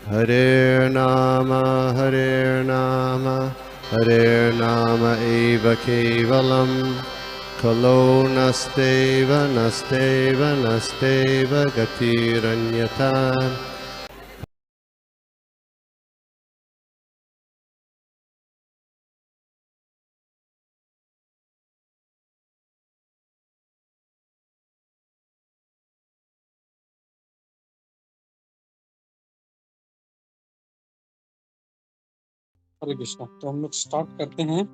Hare Nama Hare Nama eva kevalam Kalo nasteva nasteva nasteva gatiranyata. हरे कृष्णा। तो हम लोग start करते हैं।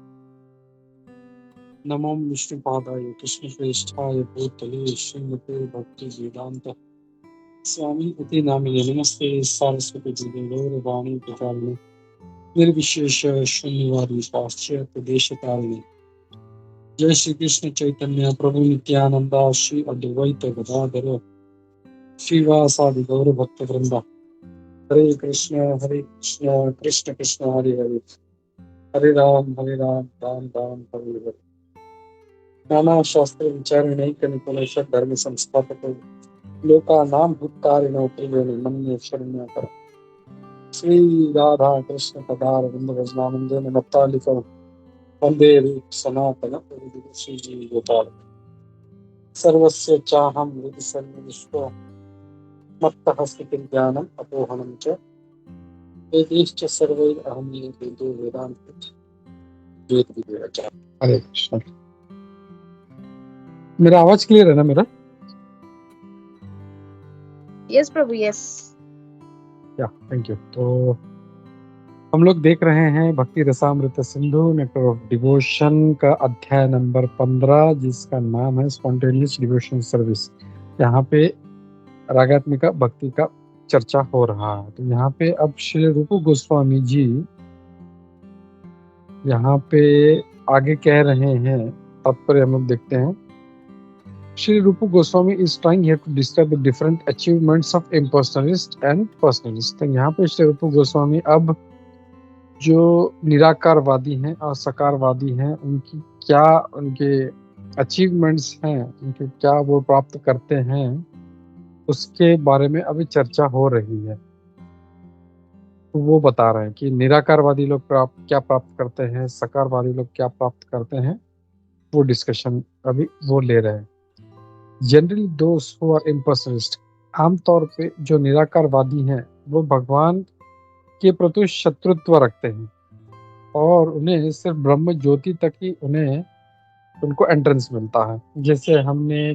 नमो विष्णुपादाय कृष्ण श्रेष्ठाय भूतले श्रीमते भक्ति वेदांत स्वामी इति नामिने नमस्ते सारस्वती देवे गौरवाणी प्रचारिणे निर्विशेष शून्यवादी पाश्चात्य देशतारिणे। जय श्री कृष्ण चैतन्य प्रभु नित्यानंद श्री अद्वैत गदाधर श्रीवासादि गौर भक्त वृंदा। हरे कृष्ण कृष्ण कृष्ण हरे हरे हरे राम राम राम हरे हरे। नाना शास्त्र विचारणैक निपुणेश धर्म संस्थापक लोकानां भूतारिणो प्रियणे मन्ये शरण्याकर। श्री राधा कृष्ण पदारविंद भजनानंदेन नप्तालिकं वंदे रूप सनातन श्री जी गोपाल। सर्वस्य चाहं हृदि सन्निविष्टो मत्तः स्थितिं ज्ञानम् अपोहनं च वेदैश्च सर्वैरहं वेदो वेदान्त वेद विवेचः। हरे कृष्ण। मेरा आवाज क्लियर है ना मेरा? यस प्रभु यस। या थैंक यू। तो हम लोग देख रहे हैं भक्ति Rasamrita Sindhu nectar of devotion का अध्याय नंबर 15 जिसका नाम है स्पॉन्टेनियस डिवोशन सर्विस। यहाँ पे रागात्मिका भक्ति का चर्चा हो रहा है। तो यहाँ पे अब श्री रूप गोस्वामी जी यहाँ पे आगे कह रहे हैं, तात्पर्य हम लोग देखते हैं। Sri Rupa Goswami is trying here to describe the different achievements of impersonalist and personalist। तो यहाँ पे श्री रूप गोस्वामी अब जो निराकारवादी हैं और सकारवादी हैं उनकी क्या उनके अचीवमेंट्स हैं, उनके क्या वो प्राप्त करते हैं, उसके बारे में अभी चर्चा हो रही है। तो वो बता रहे हैं कि निराकारवादी लोग क्या प्राप्त करते हैं, सकारवादी लोग क्या प्राप्त करते हैं, वो डिस्कशन अभी वो ले रहे हैं। जनरली दोस्त हु आर इम्पर्सनलिस्ट, आमतौर पे जो निराकारवादी हैं वो भगवान के प्रति शत्रुत्व रखते हैं और उन्हें सिर्फ ब्रह्म ज्योति तक ही उनको एंट्रेंस मिलता है। जैसे हमने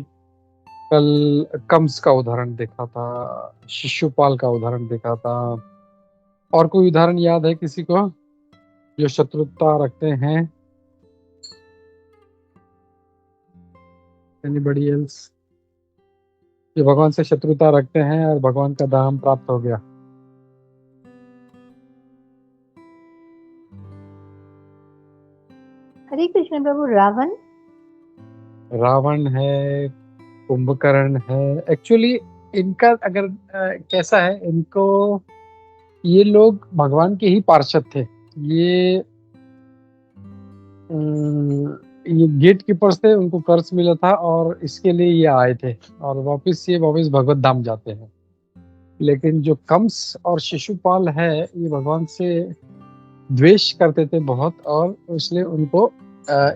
कल कंस का उदाहरण देखा था, शिशुपाल का उदाहरण देखा था। और कोई उदाहरण याद है किसी को जो शत्रुता रखते हैं? एनीबॉडी एल्स जो भगवान से शत्रुता रखते हैं और भगवान का धाम प्राप्त हो गया? हरे कृष्ण प्रभु। रावण है, कुंभकर्ण है। एक्चुअली इनका अगर कैसा है, इनको ये लोग भगवान के ही पार्षद थे। ये गेट कीपर्स थे, उनको कर्ज मिला था और इसके लिए ये आए थे और वापस भगवत धाम जाते हैं। लेकिन जो कंस और शिशुपाल है ये भगवान से द्वेष करते थे बहुत और इसलिए उनको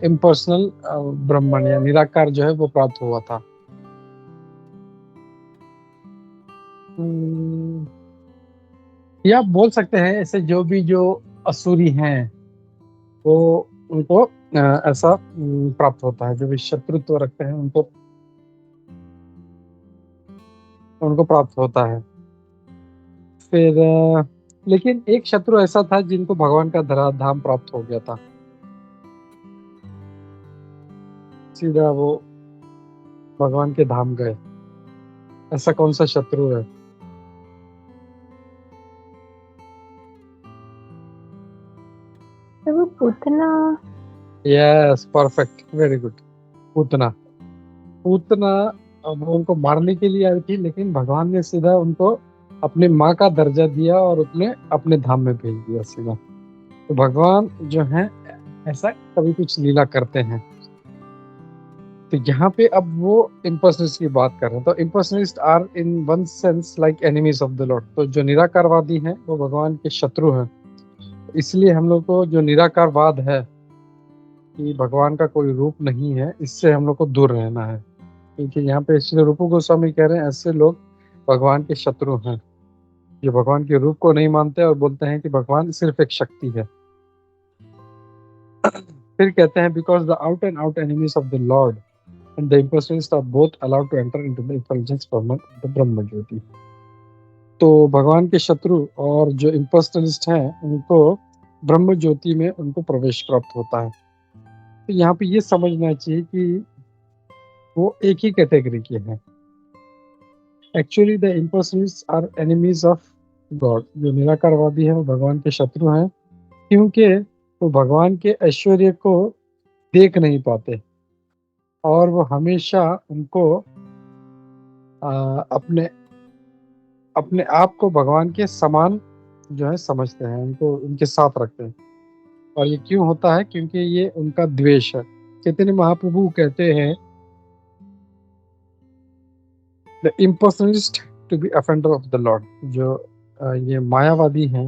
इम्पर्सनल ब्रह्मण या निराकार जो है वो प्राप्त हुआ था। या बोल सकते हैं ऐसे जो असुरी हैं वो उनको ऐसा प्राप्त होता है। जो भी शत्रुत्व रखते हैं उनको प्राप्त होता है। फिर लेकिन एक शत्रु ऐसा था जिनको भगवान का धाम प्राप्त हो गया था, सीधा वो भगवान के धाम गए। ऐसा कौन सा शत्रु है? प्रभु Putana. Yes, perfect, very good. Putana अब उनको मारने के लिए आई थी, लेकिन भगवान ने सीधा उनको अपने माँ का दर्जा दिया और उसने अपने धाम में भेज दिया सीधा। तो भगवान जो है ऐसा कभी कुछ लीला करते हैं। तो यहाँ पे अब वो इम्पर्सनलिस्ट की बात कर रहे हैं। तो impersonalist are in one sense like enemies of the lord. तो जो निराकारवादी हैं वो भगवान के शत्रु हैं। इसलिए हम लोग को जो निराकारवाद है कि भगवान का कोई रूप नहीं है, इससे हम लोग को दूर रहना है। क्योंकि यहाँ पे श्री रूप गोस्वामी कह रहे हैं ऐसे लोग भगवान के शत्रु हैं, जो भगवान के रूप को नहीं मानते और बोलते हैं कि भगवान सिर्फ एक शक्ति है। फिर कहते हैं because the out and out enemies of the lord and the impersonalist are both allowed to enter into the intelligence the Brahma jyoti. तो भगवान के शत्रु और जो इम्पर्सनलिस्ट हैं उनको ब्रह्म ज्योति में उनको प्रवेश प्राप्त होता है। तो यहाँ पे ये समझना चाहिए कि वो एक ही कैटेगरी के हैं। Actually the impersonalist are enemies of God. जो निराकारवादी है वो भगवान के शत्रु हैं, क्योंकि वो भगवान के ऐश्वर्य को देख नहीं पाते और वो हमेशा उनको अपने अपने आप को भगवान के समान जो है समझते हैं, उनको उनके साथ रखते हैं। और ये क्यों होता है? क्योंकि ये उनका द्वेष है। चैतन्य महाप्रभु कहते हैं the impersonalist to be offender of the lord. जो ये मायावादी हैं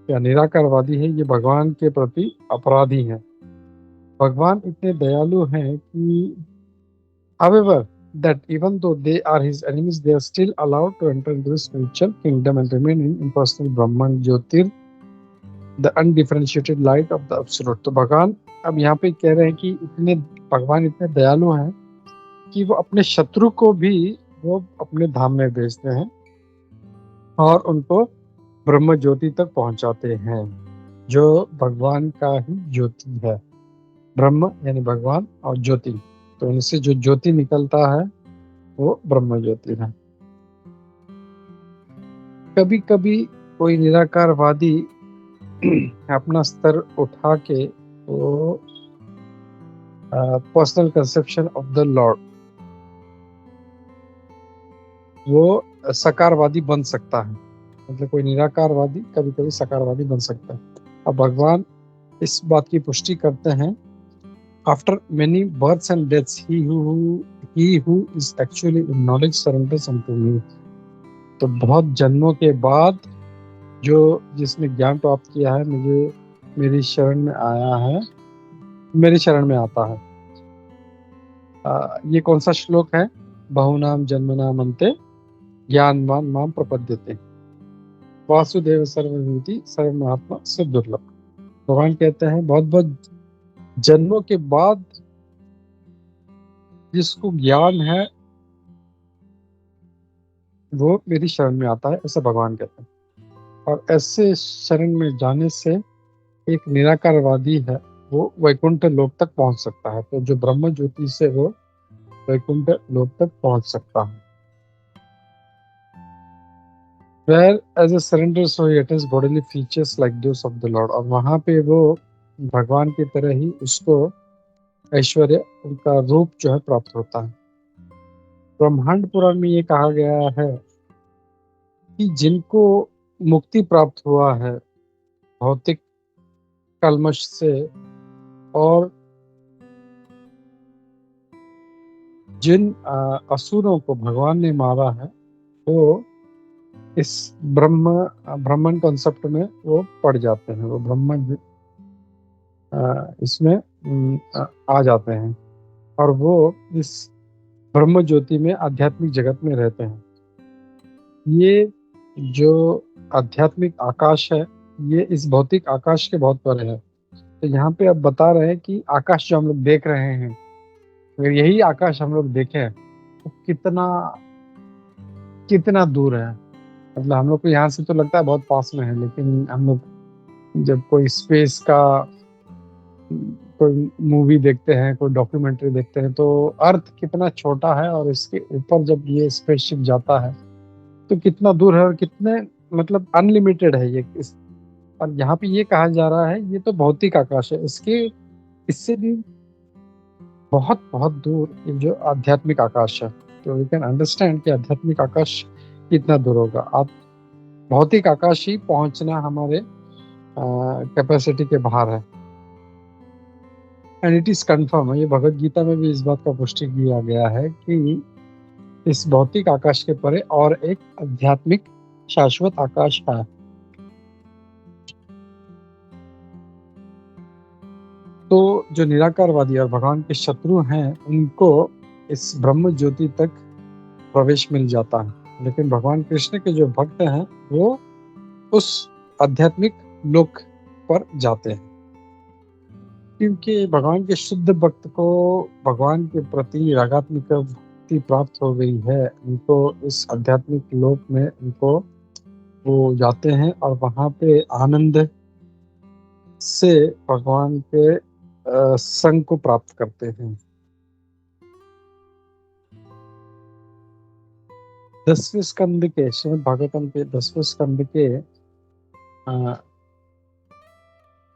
या निराकारवादी है, ये भगवान के प्रति अपराधी हैं। भगवान इतने दयालु हैं कि however that even though they are his enemies, they are still allowed to enter into the spiritual kingdom and remain in impersonal Brahman Jyotir, the undifferentiated light of the absolute। तो भगवान अब यहाँ पे कह रहे हैं कि भगवान इतने दयालु हैं कि वो अपने शत्रु को भी वो अपने धाम में भेजते हैं और उनको ब्रह्म ज्योति तक पहुंचाते हैं, जो भगवान का ही ज्योति है। ब्रह्म यानी भगवान और ज्योति, तो उनसे जो ज्योति निकलता है वो ब्रह्म ज्योति है। कभी कभी कोई निराकारवादी अपना स्तर उठा के वो personal conception of the Lord, वो सकारवादी बन सकता है। मतलब कोई निराकारवादी कभी कभी सकारवादी बन सकता है। अब भगवान इस बात की पुष्टि करते हैं, after many births and deaths he who is actually in knowledge surrenders unto me। तो बहुत जन्मों के बाद जो जिसने ज्ञान प्राप्त किया है, मुझे मेरी शरण में आया है, मेरी शरण में आता है। ये कौन सा श्लोक है? बहुनाम जन्मनाम अन्ते ज्ञानवान माम प्रपद्यते वासुदेव सर्वभूति सर्वमात्मा से दुर्लभ। भगवान कहते हैं बहुत बहुत जन्मों के बाद जिसको ज्ञान है वो मेरी शरण में आता है, ऐसा भगवान कहते हैं। और ऐसे शरण में जाने से एक निराकारवादी है वो वैकुंठ लोक तक पहुंच सकता है। तो जो ब्रह्म ज्योति से वो वैकुंठ लोक तक पहुंच सकता है। Where as a surrender so he attains bodily features like those of the Lord। और वहाँ पे वो भगवान की तरह ही उसको ऐश्वर्य, उनका रूप जो है प्राप्त होता है। ब्रह्मांड पुराण में ये कहा गया है कि जिनको मुक्ति प्राप्त हुआ है भौतिक कलमश से और जिन असुरों को भगवान ने मारा है, वो इस ब्रह्मन कॉन्सेप्ट में वो पड़ जाते हैं, वो ब्रह्म इसमें आ जाते हैं और वो इस ब्रह्म ज्योति में आध्यात्मिक जगत में रहते हैं। ये जो आध्यात्मिक आकाश है ये इस भौतिक आकाश के बहुत परे है। तो यहाँ पे अब बता रहे हैं कि आकाश जो हम लोग देख रहे हैं, अगर यही आकाश हम लोग देखें तो कितना दूर है। मतलब हम लोग को यहाँ से तो लगता है बहुत पास में है, लेकिन हम लोग जब कोई स्पेस का कोई मूवी देखते हैं, कोई डॉक्यूमेंट्री देखते हैं, तो अर्थ कितना छोटा है और इसके ऊपर जब ये स्पेसशिप जाता है तो कितना दूर है और कितने मतलब अनलिमिटेड है ये। और यहाँ पे ये कहा जा रहा है ये तो भौतिक आकाश है, इससे भी बहुत बहुत दूर ये जो आध्यात्मिक आकाश है। तो यू कैन अंडरस्टैंड कि आध्यात्मिक आकाश कितना दूर होगा। आप भौतिक आकाश ही पहुंचना हमारे कैपेसिटी के बाहर है। एंड इट इज कंफर्म है, ये भगवत गीता में भी इस बात का पुष्टि किया गया है कि इस भौतिक आकाश के परे और एक आध्यात्मिक शाश्वत आकाश है। तो जो निराकारवादी और भगवान के शत्रु हैं उनको इस ब्रह्म ज्योति तक प्रवेश मिल जाता है, लेकिन भगवान कृष्ण के जो भक्त हैं वो उस आध्यात्मिक लोक पर जाते हैं, क्योंकि भगवान के शुद्ध भक्त को भगवान के प्रति रागात्मिक भक्ति प्राप्त हो गई है। उनको इस आध्यात्मिक लोक में उनको वो जाते हैं और वहाँ पे आनंद से भगवान के संग को प्राप्त करते हैं। 10वें स्कंद के श्रीमद् भागवतम के 10वें स्कंद के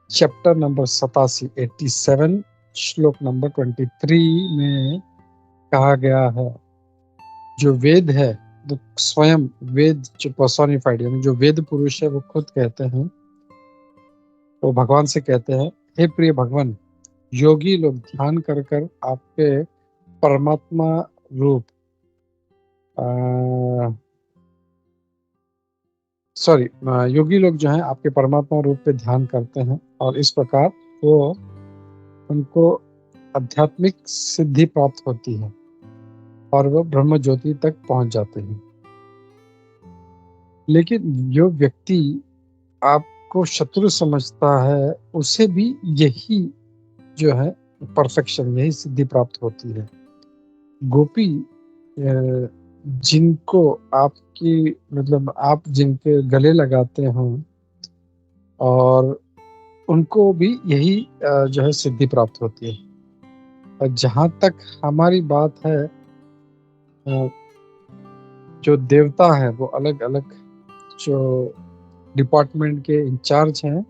चैप्टर नंबर 87 श्लोक नंबर 23 में कहा गया है, जो वेद है, जो स्वयं वेद जो पर्सोनिफाइड यानी जो वेद पुरुष है वो खुद कहते हैं, वो भगवान से कहते हैं, हे प्रिय भगवान, योगी लोग ध्यान कर कर आपके परमात्मा रूप योगी लोग जो हैं आपके परमात्मा रूप पे ध्यान करते हैं और इस प्रकार वो उनको आध्यात्मिक सिद्धि प्राप्त होती है और वो ब्रह्म ज्योति तक पहुंच जाते हैं। लेकिन जो व्यक्ति आपको शत्रु समझता है उसे भी यही जो है परफेक्शन, यही सिद्धि प्राप्त होती है। गोपी जिनको आपकी मतलब आप जिनके गले लगाते हो और उनको भी यही जो है सिद्धि प्राप्त होती है। और जहाँ तक हमारी बात है, जो देवता है वो अलग अलग जो डिपार्टमेंट के इंचार्ज हैं,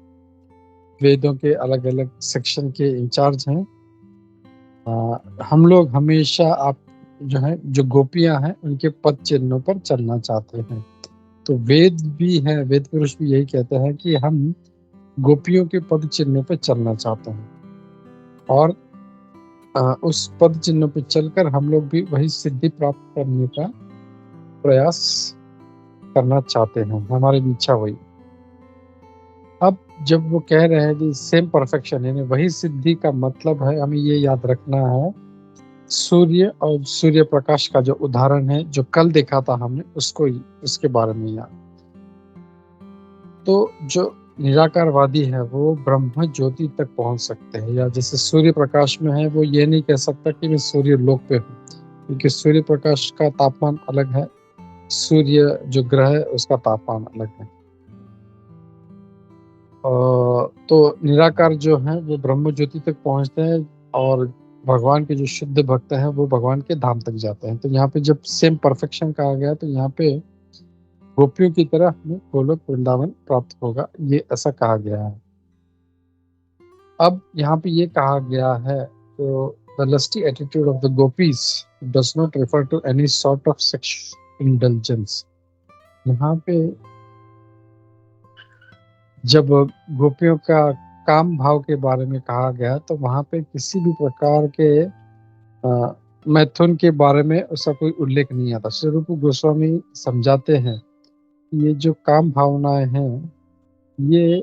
वेदों के अलग अलग सेक्शन के इंचार्ज हैं। हम लोग हमेशा आप जो है जो गोपियां हैं उनके पद चिन्हों पर चलना चाहते हैं। तो वेद भी है, वेद पुरुष भी यही कहते हैं कि हम गोपियों के पद चिन्हों पर चलना चाहते हैं और उस पद चिन्हों पर चलकर हम लोग भी वही सिद्धि प्राप्त करने का प्रयास करना चाहते हैं, हमारी भी इच्छा वही। अब जब वो कह रहे हैं कि सेम परफेक्शन यानी वही सिद्धि का मतलब है, हमें ये याद रखना है, सूर्य और सूर्य प्रकाश का जो उदाहरण है जो कल देखा था हमने उसको उसके बारे में याद। तो जो निराकारवादी है वो ब्रह्म ज्योति तक पहुंच सकते हैं, या जैसे सूर्य प्रकाश में है वो ये नहीं कह सकता कि मैं सूर्य लोक पे हूँ, क्योंकि सूर्य प्रकाश का तापमान अलग है, सूर्य जो ग्रह है उसका तापमान अलग है। तो निराकार जो है वो ब्रह्म ज्योति तक पहुंचते हैं और भगवान के जो शुद्ध भक्त हैं वो भगवान के धाम तक जाते हैं। तो यहाँ पे जब सेम परफेक्शन कहा गया तो यहाँ पे गोपियों की तरह हमें गोलोक वृंदावन प्राप्त होगा, ये ऐसा कहा गया है। अब यहाँ पे ये कहा गया है, तो the lusty attitude of the gopis does not refer to any sort of sexual indulgence. यहाँ पे जब गोपियों का काम भाव के बारे में कहा गया तो वहाँ पे किसी भी प्रकार के मैथुन के बारे में उसका कोई उल्लेख नहीं आता। श्री रूप गोस्वामी समझाते हैं ये जो काम भावनाएं हैं ये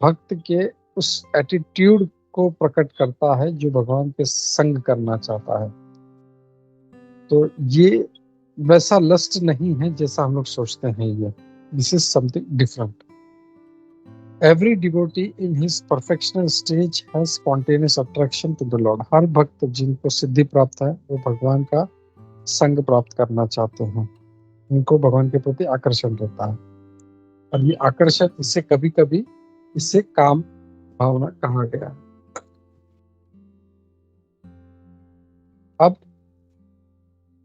भक्त के उस एटीट्यूड को प्रकट करता है जो भगवान के संग करना चाहता है। तो ये वैसा लस्ट नहीं है जैसा हम लोग सोचते हैं, ये this is something different. Every devotee in his perfectional stage has spontaneous attraction to the Lord. हर भक्त जिनको सिद्धि प्राप्त है वो भगवान का संग प्राप्त करना चाहते हैं, उनको भगवान के प्रति आकर्षण रहता है और ये आकर्षण इससे कभी कभी इससे काम भावना कहा गया है। अब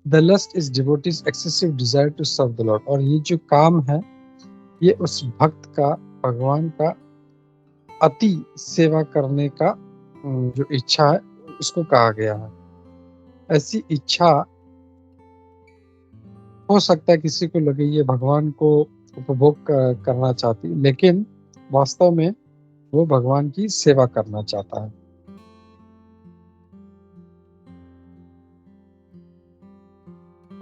the lust is devotee's excessive desire to serve the Lord, और ये जो काम है ये उस भक्त का भगवान का अति सेवा करने का जो इच्छा है उसको कहा गया है। ऐसी इच्छा हो सकता है किसी को लगे ये भगवान को उपभोग करना चाहती, लेकिन वास्तव में वो भगवान की सेवा करना चाहता है।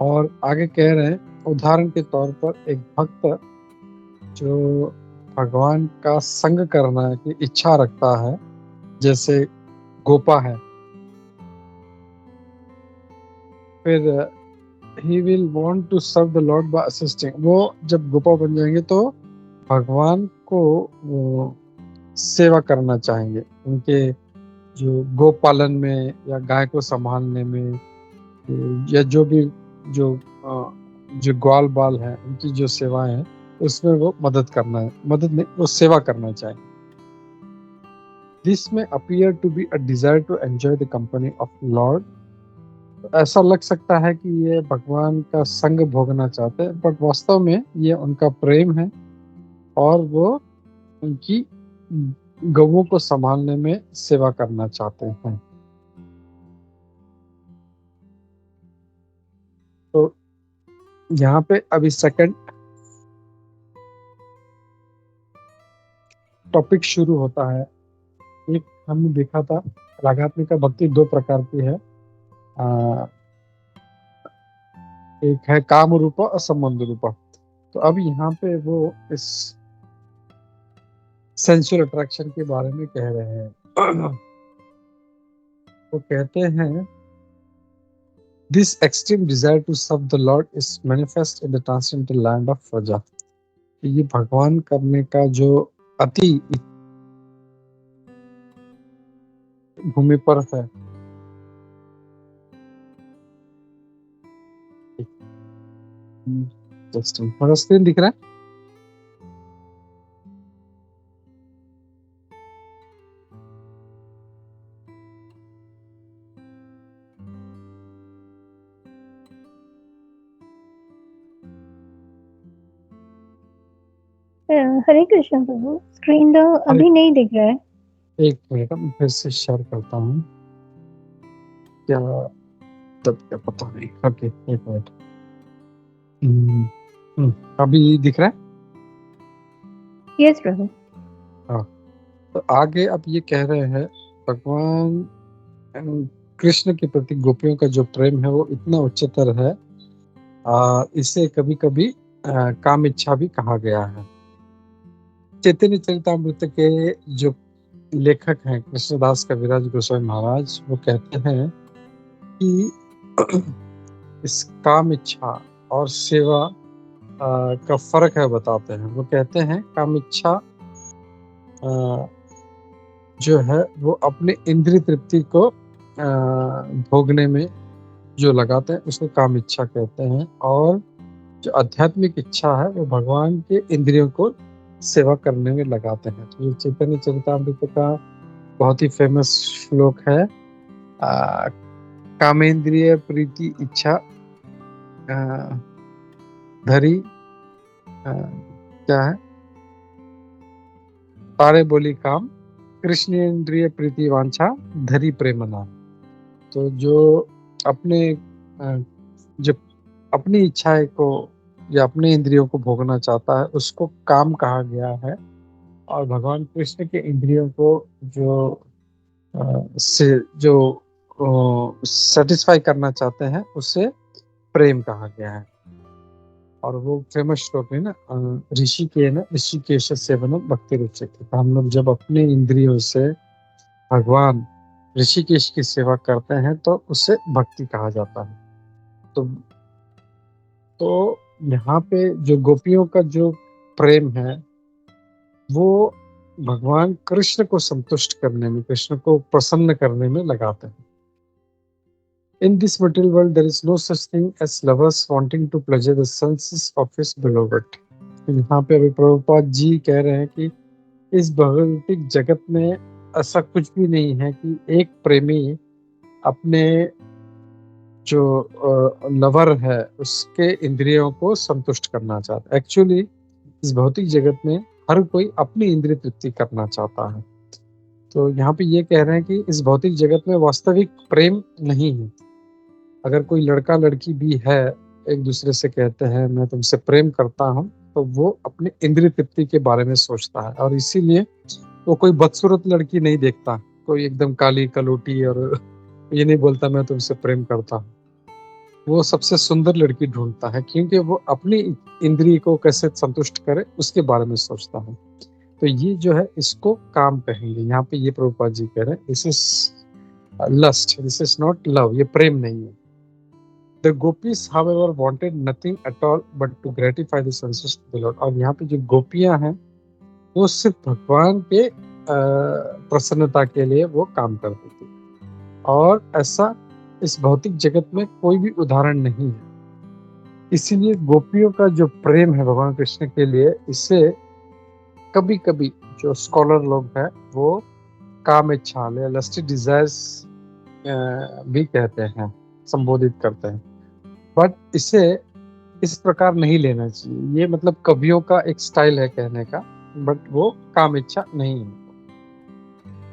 और आगे कह रहे हैं, उदाहरण के तौर पर एक भक्त जो भगवान का संग करना की इच्छा रखता है, जैसे गोपा है, फिर he will want to serve the lord by assisting. वो जब गोपा बन जाएंगे तो भगवान को वो सेवा करना चाहेंगे, उनके जो गोपालन में या गाय को संभालने में, या जो भी जो जो ग्वाल बाल है उनकी जो सेवाएं है उसमें वो मदद करना है, मदद नहीं, वो सेवा करना चाहिए। This may appear to be a desire to enjoy the company of lord. ऐसा लग सकता है कि ये भगवान का संग भोगना चाहते हैं, बट वास्तव में ये उनका प्रेम है और वो उनकी गौओं को संभालने में सेवा करना चाहते हैं। तो यहाँ पे अभी सेकंड टॉपिक शुरू होता है। एक हमने देखा था, रागात्मिका भक्ति दो प्रकार की है, एक है काम रूपा और संबंध रूपा। तो अब यहाँ पे वो इस सेंसुअल अट्रैक्शन के बारे में कह रहे हैं। वो कहते हैं, this extreme desire to serve the lord is manifest in the transcendental land of Vraj. ये भगवान करने का जो अति भूमि पर है, स्क्रीन दिख रहा है? हरे कृष्ण प्रभु, स्क्रीन तो अभी नहीं दिख रहा है। एक मिनट, मैं फिर से शेयर करता हूँ, क्या तब क्या पता नहीं। ओके, एक मिनट। अभी दिख रहा है? यस प्रभु। हाँ, तो आगे अब ये कह रहे हैं, भगवान कृष्ण के प्रति गोपियों का जो प्रेम है वो इतना उच्चतर है, इसे कभी कभी काम इच्छा भी कहा गया है। चैतन्य चरितामृत के जो लेखक हैं कृष्णदास कविराज गोस्वामी महाराज, वो कहते हैं कि इस काम इच्छा और सेवा का फर्क है, बताते हैं। वो कहते हैं काम इच्छा जो है वो अपने इंद्रिय तृप्ति को भोगने में जो लगाते हैं उसको काम इच्छा कहते हैं, और जो आध्यात्मिक इच्छा है वो भगवान के इंद्रियों को सेवा करने में लगाते हैं। तो ये चैतन्य चरितामृत का बहुत ही फेमस श्लोक है, कामेंद्रिय प्रीति इच्छा धरी क्या है, तारे बोली काम, कृष्णेन्द्रिय प्रीति वांछा धरी प्रेमना। तो जो अपने जो अपनी इच्छाएं को या अपने इंद्रियों को भोगना चाहता है उसको काम कहा गया है, और भगवान कृष्ण के इंद्रियों को जो सेटिस्फाई करना चाहते हैं उसे प्रेम कहा गया है। और वो फेमस श्लोक है ना, ऋषिकेश सेवनम भक्ति रुच्यते। हम लोग जब अपने इंद्रियों से भगवान ऋषिकेश की सेवा करते हैं तो उसे भक्ति कहा जाता है। तो यहाँ पे जो गोपियों का जो प्रेम है वो भगवान कृष्ण को संतुष्ट करने में, कृष्ण को प्रसन्न करने में लगाते हैं। In this material world, there is no such thing as lovers wanting to pleasure the senses of his beloved. यहाँ पे अभी प्रभुपाद जी कह रहे हैं कि इस भौतिक जगत में ऐसा कुछ भी नहीं है कि एक प्रेमी अपने जो लवर है उसके इंद्रियों को संतुष्ट करना चाहता है। एक्चुअली इस भौतिक जगत में हर कोई अपनी इंद्रिय तृप्ति करना चाहता है। तो यहाँ पे ये कह रहे हैं कि इस भौतिक जगत में वास्तविक प्रेम नहीं है। अगर कोई लड़का लड़की भी है, एक दूसरे से कहते हैं मैं तुमसे प्रेम करता हूँ, तो वो अपने इंद्रिय तृप्ति के बारे में सोचता है, और इसीलिए वो कोई बदसूरत लड़की नहीं देखता, कोई एकदम काली कलोटी, और ये नहीं बोलता मैं तुमसे प्रेम करता हूँ। वो सबसे सुंदर लड़की ढूंढता है, क्योंकि वो अपनी इंद्रिय को कैसे संतुष्ट करे उसके बारे में सोचता है। तो ये जो है इसको काम कहेंगे। यहाँ पे ये प्रभुपाद जी कह रहे हैं, this is lust, this is not love, ये प्रेम नहीं है। The gopis however wanted nothing at all but to gratify the senses of the Lord। और यहाँ पे जो गोपियां हैं वो सिर्फ भगवान के प्रसन्नता के लिए वो काम करती थी, और ऐसा इस भौतिक जगत में कोई भी उदाहरण नहीं है। इसीलिए गोपियों का जो प्रेम है भगवान कृष्ण के लिए, इसे कभी कभी जो स्कॉलर लोग हैं वो काम इच्छा या लस्टी डिजायर्स भी कहते हैं, संबोधित करते हैं। बट इसे इस प्रकार नहीं लेना चाहिए। ये मतलब कवियों का एक स्टाइल है कहने का, बट वो काम इच्छा नहीं है।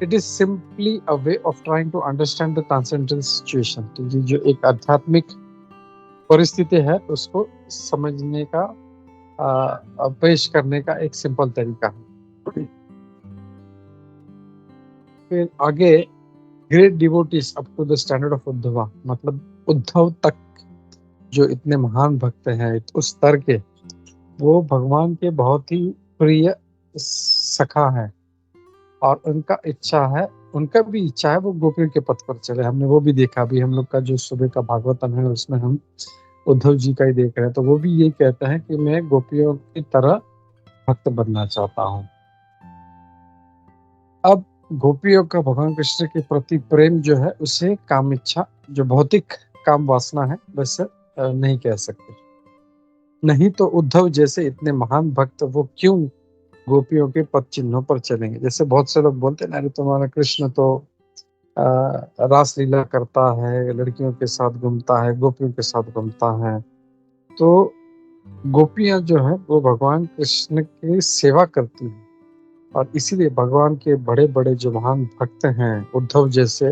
It is simply a way of trying to understand the transcendental situation. तो ये जो एक आध्यात्मिक परिस्थिति है उसको समझने का पेश करने का एक सिंपल तरीका है। फिर आगे, great devotees up to the standard of Uddhava, मतलब उद्धव तक जो इतने महान भक्त हैं उस स्तर के, वो भगवान के बहुत ही प्रिय सखा है, और उनका भी इच्छा है वो गोपियों के पथ पर चले। हमने वो भी देखा, अभी हम लोग का जो सुबह का भागवतम है उसमें हम उद्धव जी का ही देख रहे हैं। तो वो भी ये कहते हैं कि मैं गोपियों की तरह भक्त बनना चाहता हूँ। अब गोपियों का भगवान कृष्ण के प्रति प्रेम जो है उसे काम इच्छा, जो भौतिक काम वासना है, वैसे नहीं कह सकते। नहीं तो उद्धव जैसे इतने महान भक्त वो क्यों गोपियों के पद चिन्हों पर चलेंगे। जैसे बहुत से लोग बोलते हैं, अरे तुम्हारा कृष्ण तो रास लीला करता है, लड़कियों के साथ घूमता है, गोपियों के साथ घूमता है। तो गोपियां जो है वो भगवान कृष्ण की सेवा करती हैं, और इसीलिए भगवान के बड़े बड़े जो महान भक्त हैं उद्धव जैसे,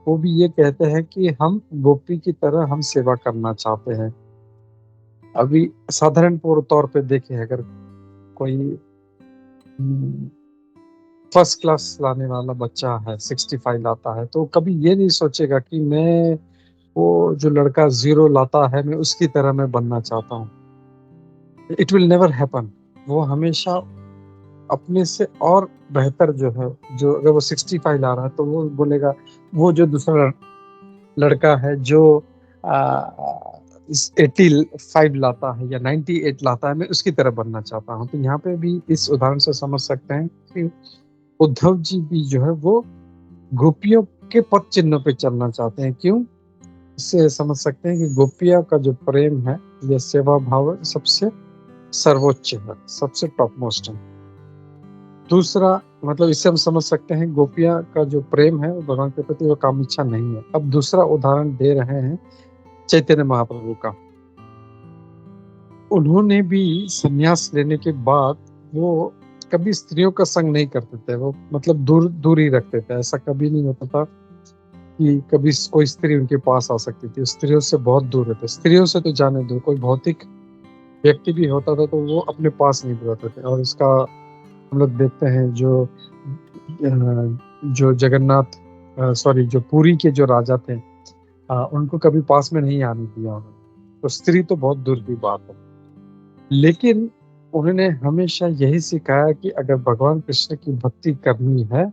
वो भी ये कहते हैं कि हम गोपी की तरह हम सेवा करना चाहते हैं। अभी साधारण तौर पे देखें, अगर कोई फर्स्ट क्लास लाने वाला बच्चा है 65 लाता है, तो कभी ये नहीं सोचेगा कि मैं वो जो लड़का 0 लाता है मैं उसकी तरह मैं बनना चाहता हूँ। It will never happen. वो हमेशा अपने से और बेहतर जो है, जो अगर वो 65 ला रहा है तो वो बोलेगा वो जो दूसरा लड़का है जो 85 लाता है या 98 लाता है, मैं उसकी तरह बनना चाहता हूँ। तो यहाँ पे भी इस उदाहरण से समझ सकते हैं कि उद्धव जी भी जो है वो गोपियों के पद चिन्हों पे चलना चाहते हैं। क्यों? इससे समझ सकते हैं कि गोपिया का जो प्रेम है या सेवा भाव है सबसे सर्वोच्च है, सबसे टॉप मोस्ट है। दूसरा मतलब इससे हम समझ सकते हैं गोपिया का जो प्रेम है वो भगवान के प्रति वो काम इच्छा नहीं है। अब दूसरा उदाहरण दे रहे हैं चैतन्य महाप्रभु का। उन्होंने भी संन्यास लेने के बाद वो कभी स्त्रियों का संग नहीं करते थे, वो मतलब दूर ही रखते थे। ऐसा कभी नहीं होता था कि कभी कोई स्त्री उनके पास आ सकती थी। स्त्रियों से बहुत दूर रहते। स्त्रियों से तो जाने दो, कोई भौतिक व्यक्ति भी होता था तो वो अपने पास नहीं बुलाते थे। और इसका हम लोग देखते हैं जो जगन्नाथ जो पुरी के जो राजा थे, उनको कभी पास में नहीं आने दिया उन्होंने। तो स्त्री तो बहुत दूर की बात है, लेकिन उन्होंने हमेशा यही सिखाया कि अगर भगवान कृष्ण की भक्ति करनी है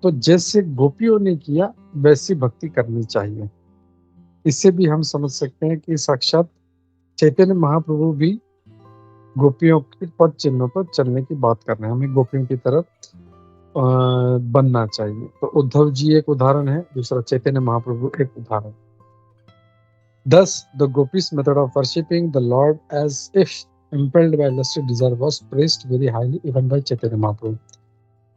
तो जैसे गोपियों ने किया वैसी भक्ति करनी चाहिए। इससे भी हम समझ सकते हैं कि साक्षात चैतन्य महाप्रभु भी गोपियों के पद चिन्हों पर चलने की बात कर रहे हैं। हमें गोपियों की तरफ बनना चाहिए। तो उद्धव जी एक उदाहरण है, दूसरा चैतन्य महाप्रभु एक उदाहरण। Thus, the gopis' method of worshipping the Lord as if impelled by lusty desire was praised very highly even by Chaitanya Mahaprabhu।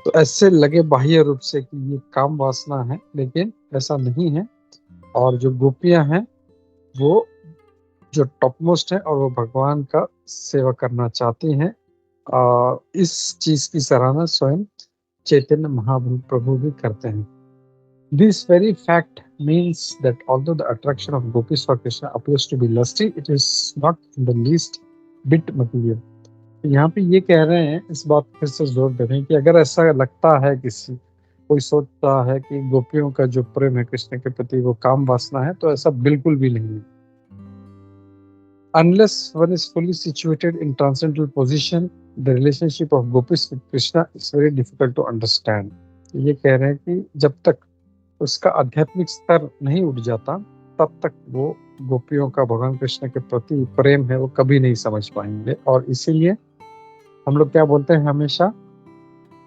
तो ऐसे लगे बाह्य रूप से कि ये काम वासना है, लेकिन ऐसा नहीं है। और जो गोपियां हैं वो जो टॉप मोस्ट है और वो भगवान का सेवा करना चाहती हैं। और इस चीज की सराहना स्वयं चैतन्य महाप्रभु भी करते हैं। This very fact means that although the attraction of gopis for Krishna appears to be lusty, it is not in the least bit material। यहाँ पे ये कह रहे हैं, इस बात फिर से जोर दे रहे हैं कि अगर ऐसा लगता है कोई सोचता है कि गोपियों का जो प्रेम है कृष्ण के प्रति वो काम वासना है, तो ऐसा बिल्कुल भी नहीं है। unless one is fully situated in transcendental position, the relationship of gopis with Krishna is very difficult to understand. ये कह रहे हैं कि जब तक उसका आध्यात्मिक स्तर नहीं उठ जाता, तब तक वो गोपियों का भगवान कृष्ण के प्रति प्रेम है वो कभी नहीं समझ पाएंगे। और इसीलिए हम लोग क्या बोलते हैं हमेशा,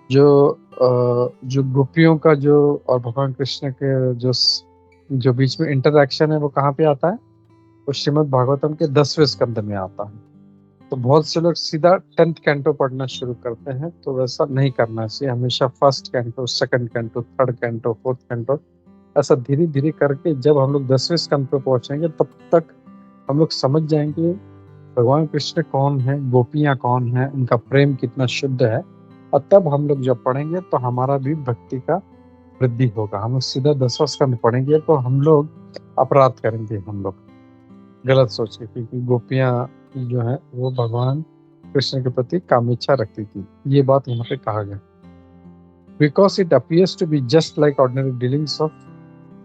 जो गोपियों का जो और भगवान कृष्ण के जो बीच में इंटरैक्शन है वो कहाँ पे आता है? वो श्रीमद् भागवतम के 10वें स्कंद में आता है। तो बहुत से लोग सीधा 10th कैंटो पढ़ना शुरू करते हैं, तो वैसा नहीं करना चाहिए। हमेशा first canto, second canto, third canto, fourth canto, ऐसा धीरे धीरे करके जब हम लोग 10वें स्कंद पे पहुंचेंगे तब तक हम लोग समझ जाएंगे भगवान कृष्ण कौन है, गोपियां कौन है, उनका प्रेम कितना शुद्ध है। और तब हम लोग जब पढ़ेंगे तो हमारा भी भक्ति का वृद्धि होगा। हम लोग सीधा 10वां स्कंद पढ़ेंगे तो हम लोग अपराध करेंगे, हम लोग गलत सोच के, क्योंकि गोपियां जो है वो भगवान कृष्ण के प्रति कामेच्छा रखती थी। ये बात यहाँ पे कहा गया। Because it appears to be just like ordinary dealings of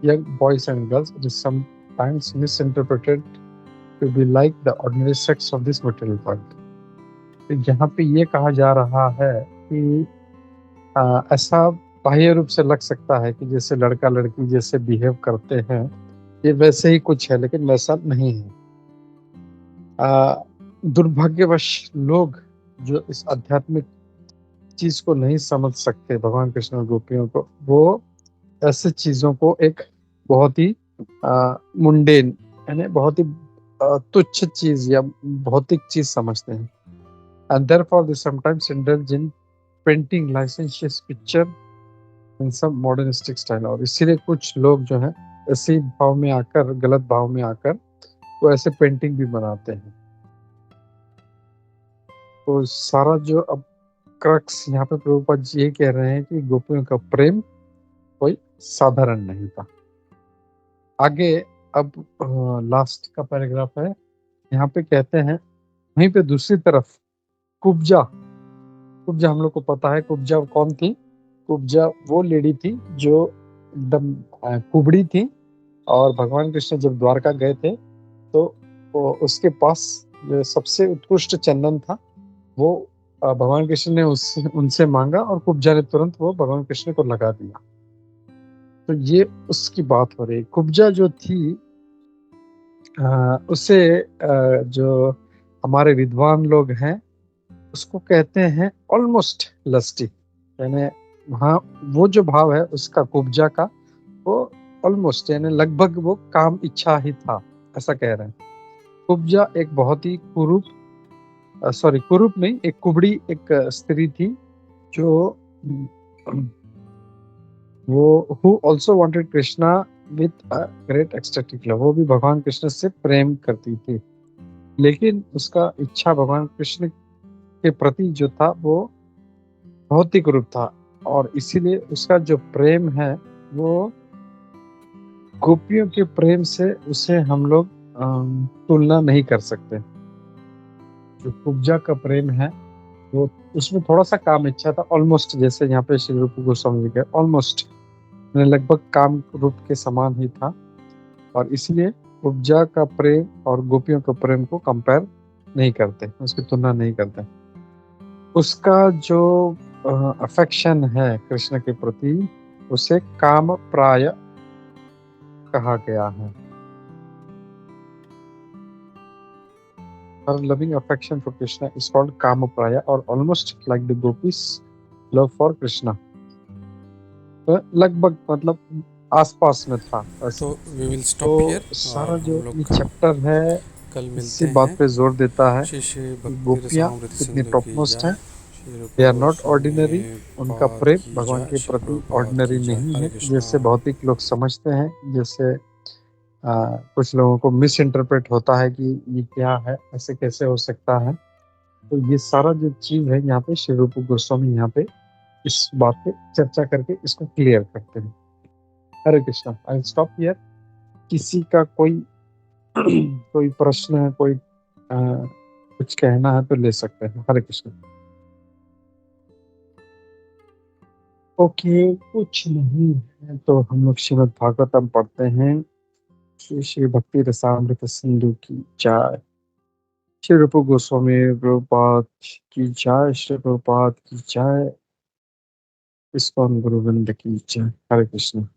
young boys and girls, it is sometimes misinterpreted to be like the ordinary sex of this material world. यहाँ पे ये कहा जा रहा है कि ऐसा बाह्य रूप से लग सकता है कि जैसे लड़का लड़की जैसे बिहेव करते हैं ये वैसे ही कुछ है, लेकिन वैसा नहीं है। दुर्भाग्यवश लोग जो इस आध्यात्मिक चीज को नहीं समझ सकते, भगवान कृष्ण और गोपियों को, वो ऐसे चीजों को एक बहुत ही मुंडेन यानी बहुत ही तुच्छ चीज या भौतिक चीज समझते हैं। And therefore they sometimes indulge in painting licentious picture in some modernistic style. और इसीलिए कुछ लोग जो है ऐसे भाव में आकर, गलत भाव में आकर वो ऐसे पेंटिंग भी बनाते हैं। तो सारा जो अब क्रक्स यहाँ पे प्रभुपाद जी ये कह रहे हैं कि गोपियों का प्रेम कोई साधारण नहीं था। आगे अब लास्ट का पैराग्राफ है, यहाँ पे कहते हैं वहीं पे दूसरी तरफ कुब्जा हम लोग को पता है कुब्जा कौन थी। कुब्जा वो लेडी थी जो एकदम कुबड़ी थी, और भगवान कृष्ण जब द्वारका गए थे तो उसके पास जो सबसे उत्कृष्ट चंदन था वो भगवान कृष्ण ने उनसे मांगा और कुब्जा ने तुरंत वो भगवान कृष्ण को लगा दिया। तो ये उसकी बात हो रही। कुब्जा जो थी उसे जो हमारे विद्वान लोग हैं उसको कहते हैं ऑलमोस्ट लस्टी, यानी वहाँ वो जो भाव है उसका कुब्जा का वो ऑलमोस्ट यानी लगभग वो काम इच्छा ही था, ऐसा कह रहे हैं। कुब्जा एक बहुत ही कुरूप नहीं, एक कुबड़ी एक स्त्री थी जो वो who also wanted Krishna with a great ecstatic love, वो भी भगवान कृष्ण से प्रेम करती थी, लेकिन उसका इच्छा भगवान कृष्ण के प्रति जो था वो भौतिक रूप था, और इसीलिए उसका जो प्रेम है वो गोपियों के प्रेम से उसे हम लोग तुलना नहीं कर सकते। जो कुब्जा का प्रेम है वो उसमें थोड़ा सा काम इच्छा था, ऑलमोस्ट जैसे यहाँ पे श्री रूप गोस्वामी जी का ऑलमोस्ट लगभग काम रूप के समान ही था, और इसलिए कुब्जा का प्रेम और गोपियों के प्रेम को कंपेयर नहीं करते, उसकी तुलना नहीं करते। उसका जो अफेक्शन है कृष्ण के प्रति उसे काम प्राय कहा गया है। Her loving affection for Krishna is called kama praya, or almost like the gopis love for Krishna. तो लगभग मतलब आसपास में था। तो we will stop here। सारा जो ये चैप्टर है कल मिलते इसी हैं। बात पे जोर देता है श्री श्री भक्ति गोपियाँ रसामृत कितनी सिंधु टॉप की मोस्ट जय। है। Shri Rup they are not Goswami ordinary, उनका पाद प्रेम की भगवान जय, के श्री प्रति प्रभुपाद ऑर्डिनरी की जय। नहीं हरे है, कृष्णा। जैसे भौतिक लोग समझते हैं। जैसे कुछ लोगों को मिस इंटरप्रेट होता है कि ये क्या है, ऐसे कैसे हो सकता है। तो ये सारा जो चीज है यहाँ पे श्री रूप गोस्वामी यहाँ पे इस बात पे चर्चा करके इसको क्लियर करते हैं। Hare Krishna. I stop here. किसी का कोई प्रश्न है, कोई कुछ कहना है तो ले सकते हैं। हरे कृष्ण। ओके, कुछ नहीं है तो हम लोग श्रीमद् भागवतम पढ़ते हैं। श्री श्री भक्ति रसामृत सिंधु की जय। श्री रूप गोस्वामी प्रभुपाद की जय, श्री प्रभुपाद की जय, इस्कॉन गुरुवृंद की जय। हरे कृष्ण।